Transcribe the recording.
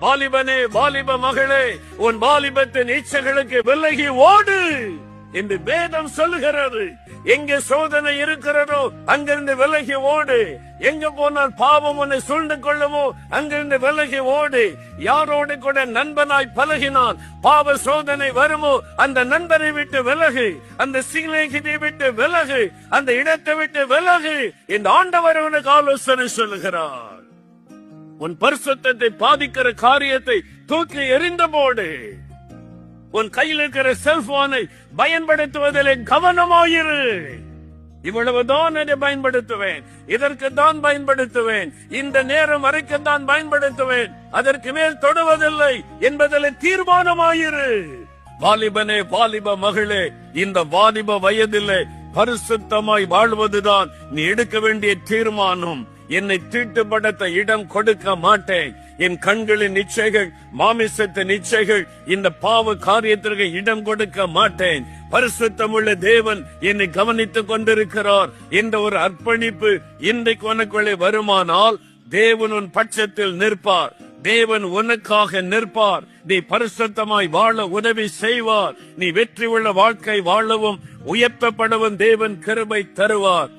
வாலிபனே, வாலிப மகளே, உன் வாலிபத்தின் இச்சைகளுக்கு விலகி ஓடு என்று வேதம் சொல்லுகிறது. எங்க சோதனை இருக்கிறதோ அங்கிருந்து விலகி ஓடு. எங்க போனால் பாவம் உன்னை சூழ்ந்து கொள்ளுமோ அங்கிருந்து விலகி ஓடு. யாரோடு கூட நண்பனாய் பழகினால் பாவ சோதனை வருமோ அந்த நண்பரை விட்டு விலகு, அந்த சிநேகிதை விட்டு விலகு, அந்த இடத்தை விட்டு விலகு இந்த ஆண்டவர் உனக்கு ஆலோசனை சொல்லுகிறார். உன் பரிசுத்தத்தை பாதிக்கிற காரியத்தை தூக்கி எறிந்த போடு. உன் கையில் இருக்கிற செல்போனை பயன்படுத்துவதில் கவனமாயிரு. இவ்வளவுதான் அதை பயன்படுத்துவேன், இதற்கு தான் பயன்படுத்துவேன், இந்த நேரம் வரைக்கும் தான் பயன்படுத்துவேன், அதற்கு மேல் தொடுவதில்லை என்பதில் தீர்மானமாயிரு. வாலிபனே, வாலிப மகளே, இந்த வாலிப வயதிலே பரிசுத்தமாய் வாழ்வதுதான் நீ எடுக்க வேண்டிய தீர்மானம். என்னை தீட்டுப்படுத்த இடம் கொடுக்க மாட்டேன். என் கண்களின் இச்சைகள், மாமிசத்தின் இச்சைகள், இந்த பாவ காரியத்திற்கு இடம் கொடுக்க மாட்டேன். பரிசுத்தமுள்ள தேவன் என்னை கவனித்துக் கொண்டிருக்கிறார் என்ற ஒரு அர்ப்பணிப்பு இன்றைக்கு உனக்குள்ளே வருமானால் தேவன் உன் பட்சத்தில் நிற்பார். தேவன் உனக்காக நிற்பார். நீ பரிசுத்தமாய் வாழ உதவி செய்வார். நீ வெற்றி உள்ள வாழ்க்கை வாழவும் உயர்த்தப்படவும் தேவன் கிருபை தருவார்.